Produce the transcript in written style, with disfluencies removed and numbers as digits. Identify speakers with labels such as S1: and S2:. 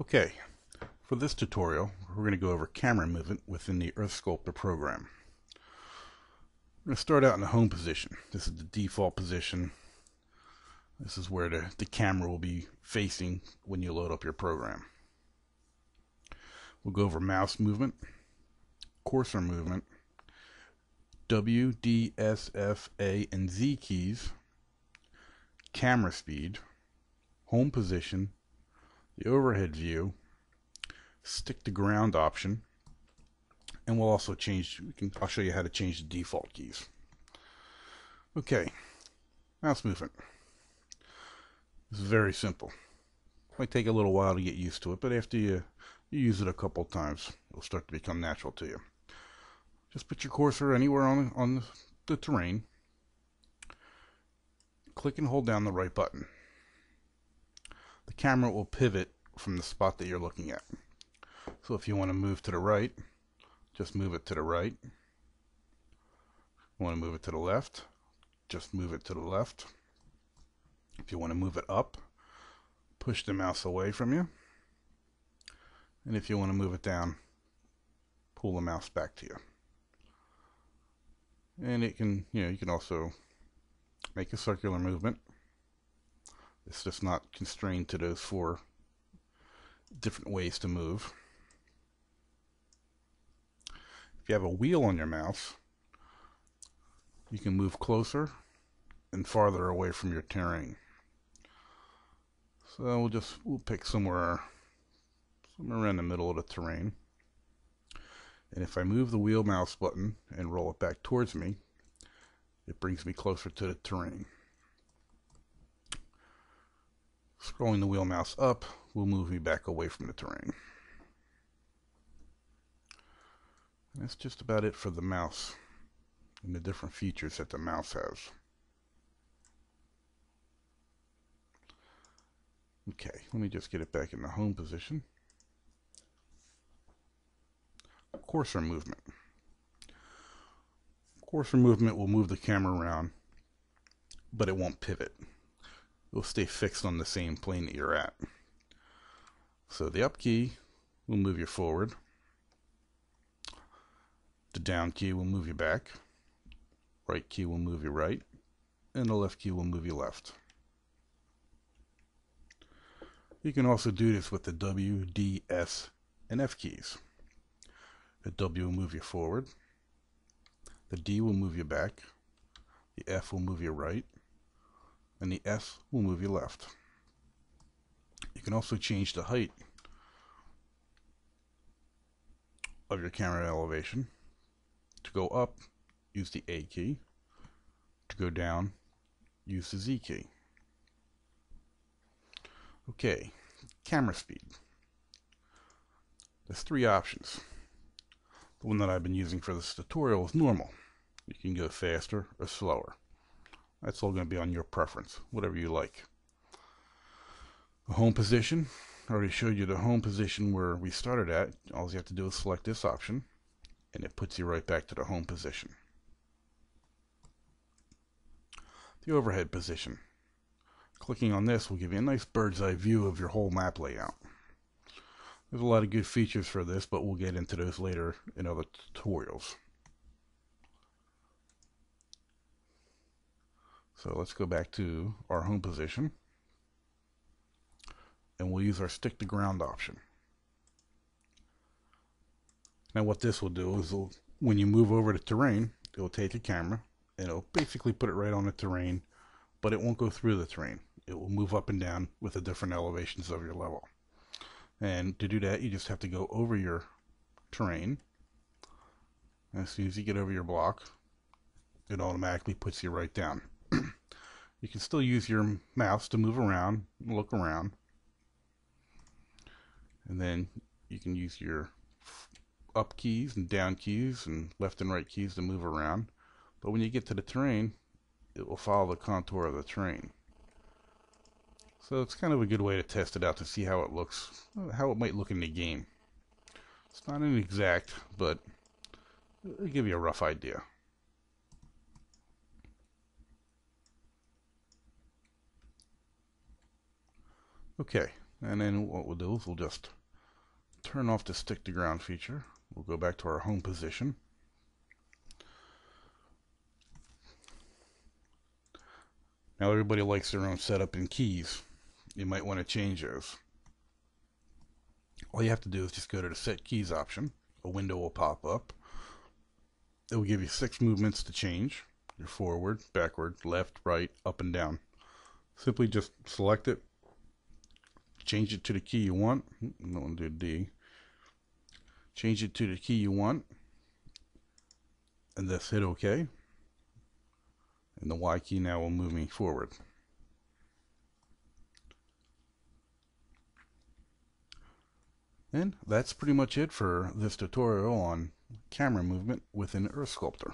S1: Okay, for this tutorial, we're going to go over camera movement within the EarthSculptor program. We're going to start out in the home position. This is the default position. This is where the camera will be facing when you load up your program. We'll go over mouse movement, cursor movement, W, D, S, F, A, and Z keys, camera speed, home position, the overhead view, stick to ground option, and we'll also change, I'll show you how to change the default keys. Okay, mouse movement. This is very simple. Might take a little while to get used to it, but after you use it a couple times, it'll start to become natural to you. Just put your cursor anywhere on the terrain. Click and hold down the right button. The camera will pivot from the spot that you're looking at. So if you want to move to the right, just move it to the right. You want to move it to the left, just move it to the left. If you want to move it up, push the mouse away from you. And if you want to move it down, pull the mouse back to you. And it can, you can also make a circular movement. It's just not constrained to those 4 different ways to move. If you have a wheel on your mouse, you can move closer and farther away from your terrain. So we'll pick somewhere around the middle of the terrain. And if I move the wheel mouse button and roll it back towards me, it brings me closer to the terrain. Scrolling the wheel mouse up will move me back away from the terrain. And that's just about it for the mouse and the different features that the mouse has. Okay, let me just get it back in the home position. Cursor movement. Cursor movement will move the camera around, but it won't pivot. It'll stay fixed on the same plane that you're at. So the up key will move you forward. The down key will move you back. Right key will move you right. And the left key will move you left. You can also do this with the W, D, S, and F keys. The W will move you forward. The D will move you back. The F will move you right. And the S will move you left. You can also change the height of your camera elevation. To go up, use the A key. To go down, use the Z key. Okay, camera speed. There's 3 options. The one that I've been using for this tutorial is normal. You can go faster or slower. That's all going to be on your preference, whatever you like. The home position, I already showed you the home position where we started at. All you have to do is select this option, and it puts you right back to the home position. The overhead position. Clicking on this will give you a nice bird's eye view of your whole map layout. There's a lot of good features for this, but we'll get into those later in other tutorials. So let's go back to our home position, and we'll use our stick to ground option. Now what this will do is when you move over the terrain, it will take a camera and it'll basically put it right on the terrain, but it won't go through the terrain. It will move up and down with the different elevations of your level. And to do that, you just have to go over your terrain. And as soon as you get over your block, it automatically puts you right down. You can still use your mouse to move around, look around. And then you can use your up keys and down keys and left and right keys to move around. But when you get to the terrain, it will follow the contour of the terrain. So it's kind of a good way to test it out to see how it looks, how it might look in the game. It's not an exact, but it'll give you a rough idea. Okay, And then what we'll do is we'll just turn off the stick to ground feature. We'll go back to our home position. Now everybody likes their own setup and keys. You might want to change those. All you have to do is just go to the set keys option. A window will pop up. It will give you 6 movements to change. Your forward, backward, left, right, up and down. Simply just select it. Change it to the key you want. I'm going to do D. Change it to the key you want. And just hit OK. And the Y key now will move me forward. And that's pretty much it for this tutorial on camera movement within EarthSculptor.